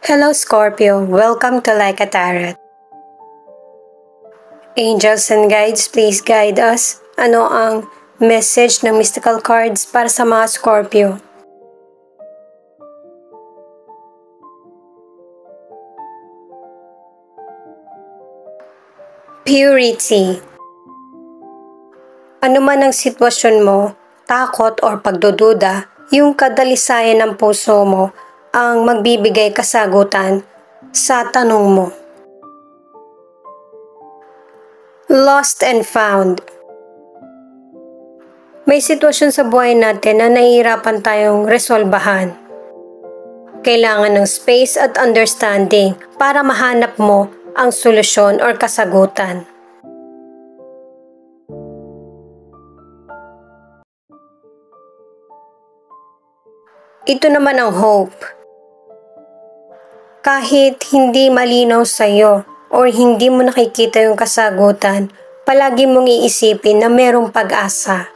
Hello Scorpio, welcome to Like a Tarot. Angels and guides, please guide us. Ano ang message ng mystical cards para sa mga Scorpio? Purity. Ano man ang sitwasyon mo, takot o pagdududa, yung kadalisayan ng puso mo ang magbibigay kasagutan sa tanong mo. Lost and found. May sitwasyon sa buhay natin na nahihirapan tayong resolbahan. Kailangan ng space at understanding para mahanap mo ang solusyon o kasagutan. Ito naman ang hope. Kahit hindi malinaw sa iyo o hindi mo nakikita yung kasagutan, palagi mong iisipin na merong pag-asa.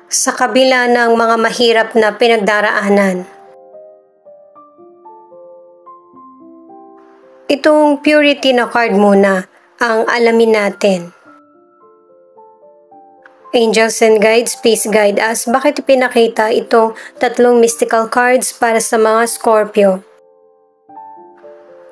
Sa kabila ng mga mahirap na pinagdaraanan. Itong purity na card muna ang alamin natin. Angels and guides, please guide us. Bakit ipinakita itong tatlong mystical cards para sa mga Scorpio?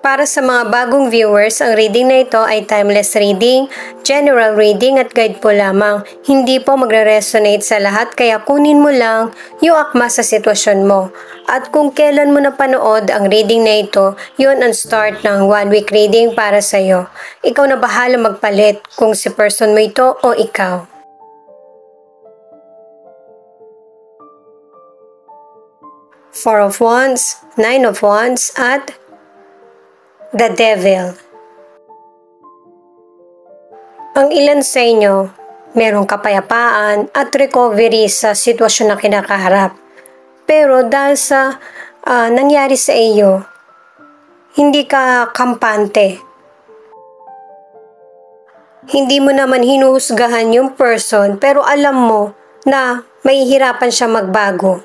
Para sa mga bagong viewers, ang reading na ito ay timeless reading, general reading at guide po lamang. Hindi po magre-resonate sa lahat kaya kunin mo lang yung akma sa sitwasyon mo. At kung kailan mo napanood ang reading na ito, yun ang start ng 1 week reading para sa iyo. Ikaw na bahala magpalit kung si person mo ito o ikaw. Four of Wands, Nine of Wands at The Devil. Ang ilan sa inyo, merong kapayapaan at recovery sa sitwasyon na kinakaharap. Pero dahil sa nangyari sa iyo, hindi ka kampante. Hindi mo naman hinuhusgahan yung person pero alam mo na mahihirapan siya magbago.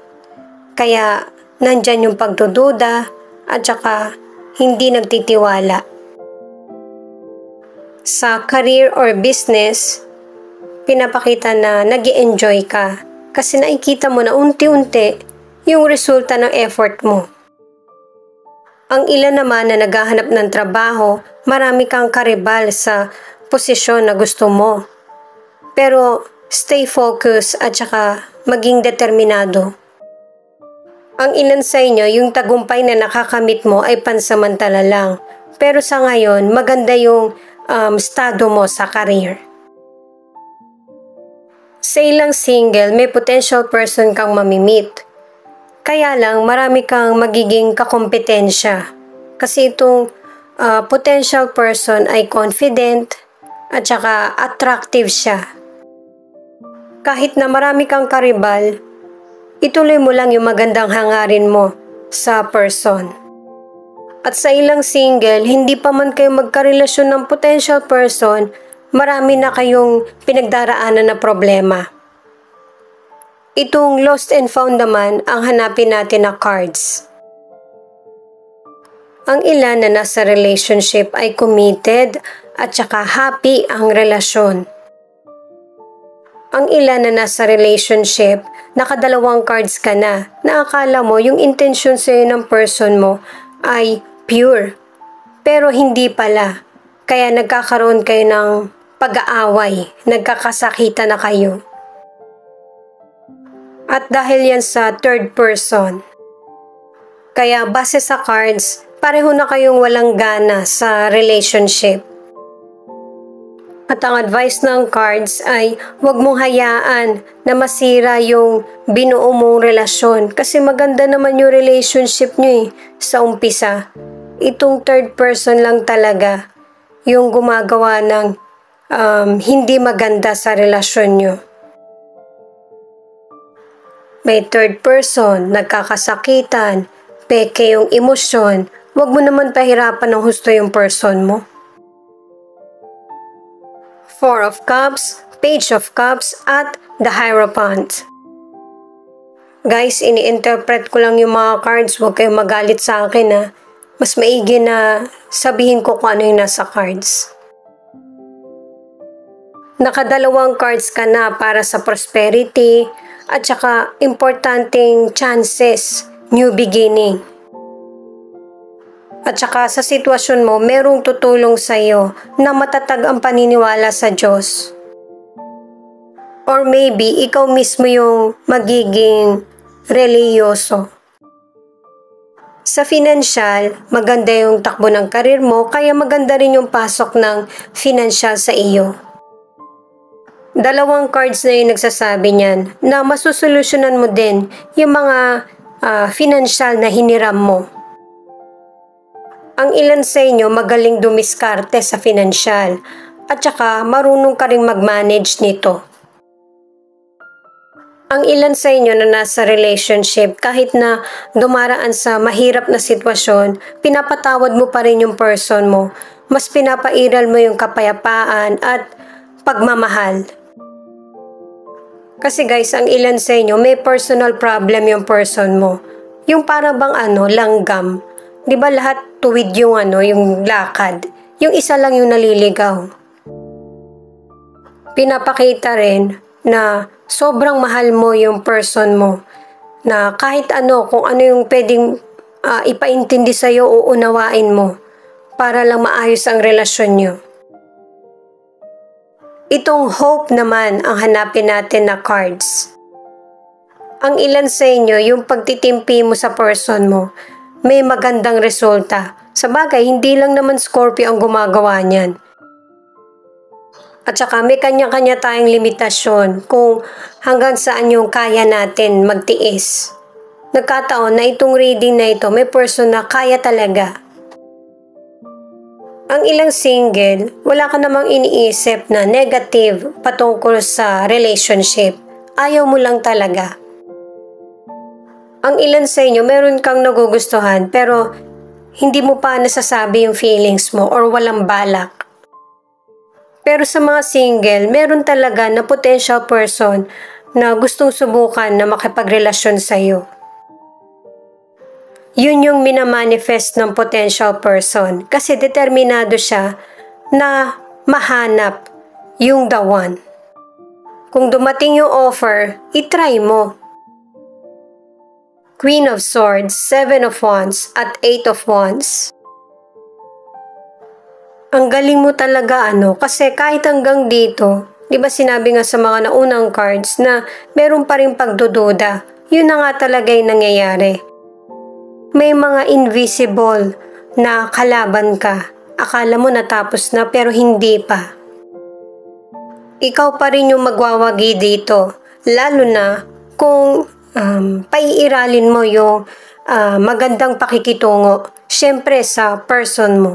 Kaya nandyan yung pagdududa at saka hindi nagtitiwala. Sa career or business, pinapakita na nag-i-enjoy ka kasi nakikita mo na unti-unti yung resulta ng effort mo. Ang ilan naman na naghahanap ng trabaho, marami kang karibal sa posisyon na gusto mo. Pero stay focused at saka maging determinado. Ang ilan sa inyo, yung tagumpay na nakakamit mo ay pansamantala lang. Pero sa ngayon, maganda yung estado mo sa career. Sa ilang single, may potential person kang mamimit. Kaya lang, marami kang magiging kakompetensya. Kasi itong potential person ay confident at saka attractive siya. Kahit na marami kang karibal, ituloy mo lang yung magandang hangarin mo sa person. At sa ilang single, hindi pa man kayo magkarelasyon ng potential person, marami na kayong pinagdaraanan na problema. Itong lost and found naman ang hanapin natin na cards. Ang ilan na nasa relationship ay committed at saka happy ang relasyon. Ang ilan na nasa relationship, nakadalawang cards ka na akala mo yung intention sa'yo ng person mo ay pure. Pero hindi pala. Kaya nagkakaroon kayo ng pag-aaway, nagkakasakitan na kayo. At dahil yan sa third person, kaya base sa cards, pareho na kayong walang gana sa relationship. At ang advice ng cards ay huwag mong hayaan na masira yung binuo mong relasyon. Kasi maganda naman yung relationship nyo sa umpisa. Itong third person lang talaga yung gumagawa ng hindi maganda sa relasyon nyo. May third person, nagkakasakitan, peke yung emosyon. Huwag mo naman pahirapan ng husto yung person mo. Four of Cups, Page of Cups, at the Hierophant. Guys, ini-interpret ko lang yung mga cards. Huwag kayong magalit sa akin ha. mas maigi na sabihin ko kung ano yung nasa cards. Nakadalawang cards ka na para sa prosperity at saka importanteng chances, new beginning. At saka sa sitwasyon mo, merong tutulong sa iyo na matatag ang paniniwala sa Diyos. Or maybe, ikaw mismo yung magiging reliyoso. Sa financial, maganda yung takbo ng karir mo, kaya maganda rin yung pasok ng financial sa iyo. Dalawang cards na yung nagsasabi niyan na masusolusyonan mo din yung mga financial na hiniram mo. Ang ilan sa inyo magaling dumiskarte sa financial at saka marunong ka ring mag-manage nito. Ang ilan sa inyo na nasa relationship, kahit na dumaraan sa mahirap na sitwasyon, pinapatawad mo pa rin yung person mo. Mas pinapairal mo yung kapayapaan at pagmamahal. Kasi guys, ang ilan sa inyo, may personal problem yung person mo. Yung para bang langgam. Di ba lahat tuwid yung yung lakad. Yung isa lang yung naliligaw. Pinapakita rin na sobrang mahal mo yung person mo. Na kahit kung ano yung pwedeng ipaintindi sa'yo o unawain mo para lang maayos ang relasyon nyo. Itong hope naman ang hanapin natin na cards. Ang ilan sa inyo, yung pagtitimpi mo sa person mo, may magandang resulta. Sa bagay, hindi lang naman Scorpio ang gumagawa niyan. At saka may kanya-kanya tayong limitasyon kung hanggang saan yung kaya natin magtiis. Nagkataon na itong reading na ito, may person na kaya talaga. Ang ilang single, wala ka namang iniisip na negative patungkol sa relationship. Ayaw mo lang talaga. Ang ilan sa inyo, meron kang nagugustuhan pero hindi mo pa nasasabi yung feelings mo or walang balak. Pero sa mga single, meron talaga na potential person na gustong subukan na makipagrelasyon sa iyo. Yun yung minamanifest ng potential person kasi determinado siya na mahanap yung the one. Kung dumating yung offer, itry mo. Queen of Swords, Seven of Wands, at Eight of Wands. Ang galing mo talaga kasi kahit hanggang dito, di ba sinabi nga sa mga naunang cards na meron pa rin pagdududa, yun na nga talaga yung nangyayari. May mga invisible na kalaban ka, akala mo natapos na pero hindi pa. Ikaw pa rin yung magwawagi dito, lalo na kung paiiralin mo yung magandang pakikitungo, syempre sa person mo.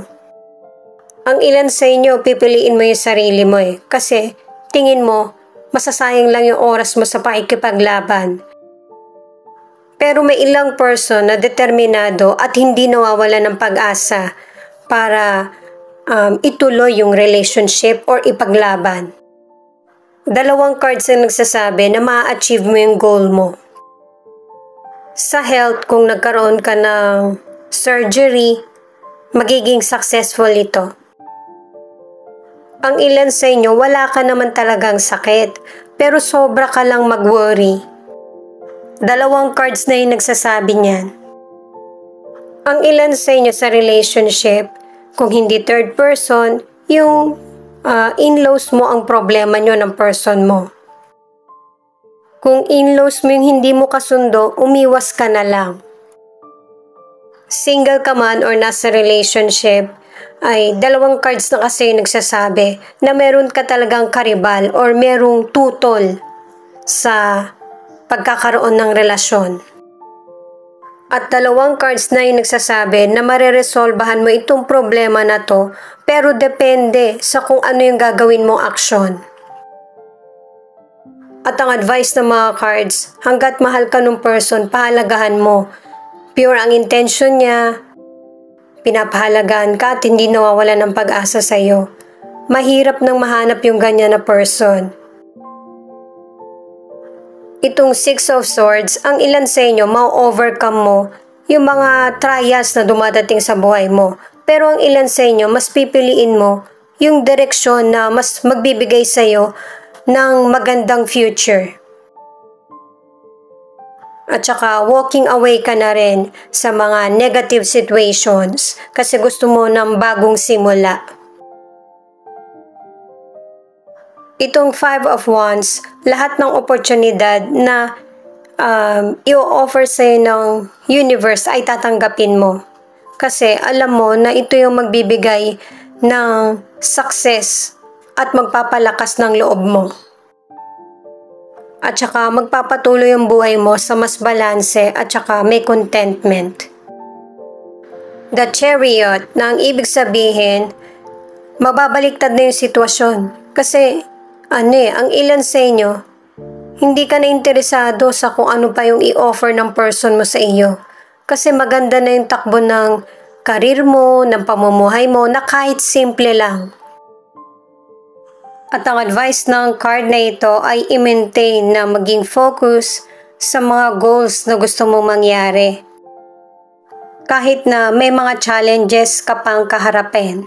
Ang ilan sa inyo, pipiliin mo yung sarili mo kasi tingin mo, masasayang lang yung oras mo sa pakikipaglaban. Pero may ilang person na determinado at hindi nawawala ng pag-asa para ituloy yung relationship or ipaglaban. Dalawang cards na nagsasabi na ma-achieve mo yung goal mo. Sa health, kung nagkaroon ka ng surgery, magiging successful ito. Ang ilan sa inyo, wala ka naman talagang sakit, pero sobra ka lang mag-worry. Dalawang cards na yung nagsasabi niyan. Ang ilan sa inyo sa relationship, kung hindi third person, yung in-laws mo ang problema nyo ng person mo. Kung in-laws mo yung hindi mo kasundo, umiwas ka na lang. Single ka man or nasa relationship, ay dalawang cards na kasi yung nagsasabi na meron ka talagang karibal or merong tutol sa pagkakaroon ng relasyon. At dalawang cards na yung nagsasabi na mareresolbahan mo itong problema na to, pero depende sa kung ano yung gagawin mong aksyon. At ang advice ng mga cards, hanggat mahal ka ng person, pahalagahan mo. Pure ang intention niya, pinapahalagaan ka at hindi nawawala ng pag-asa sa iyo. Mahirap nang mahanap yung ganyan na person. Itong Six of Swords, ang ilan sa inyo, ma-overcome mo yung mga trials na dumadating sa buhay mo. Pero ang ilan sa inyo, mas pipiliin mo yung direksyon na mas magbibigay sa'yo ng magandang future. At saka walking away ka na rin sa mga negative situations kasi gusto mo ng bagong simula. Itong 5 of Wands, lahat ng oportunidad na i-offer sa'yo ng universe ay tatanggapin mo. Kasi alam mo na ito yung magbibigay ng success at magpapalakas ng loob mo. At saka magpapatuloy yung buhay mo sa mas balanse at saka may contentment. The Chariot, na ang ibig sabihin, mababaliktad na yung sitwasyon. Kasi ang ilan sa inyo, hindi ka na interesado sa kung ano pa yung i-offer ng person mo sa iyo. Kasi maganda na yung takbo ng karir mo, ng pamumuhay mo, na kahit simple lang. At ang advice ng card na ito ay i-maintain na maging focus sa mga goals na gusto mong mangyari. Kahit na may mga challenges ka pang kaharapin.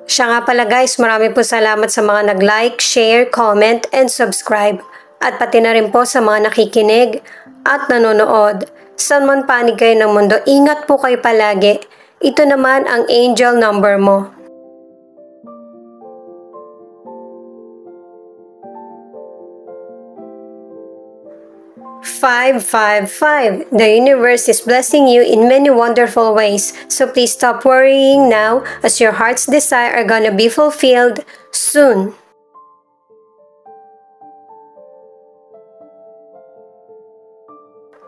Siya nga pala guys, marami po salamat sa mga nag-like, share, comment, and subscribe. At pati na rin po sa mga nakikinig at nanonood. Saan man panig kayo ng mundo, ingat po kayo palagi. Ito naman ang angel number mo. 555. The universe is blessing you in many wonderful ways. So please stop worrying now as your heart's desire are gonna be fulfilled soon.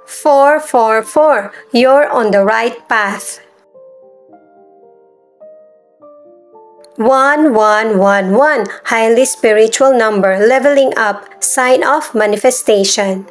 444. You're on the right path. 1111. Highly spiritual number. Leveling up. Sign of manifestation.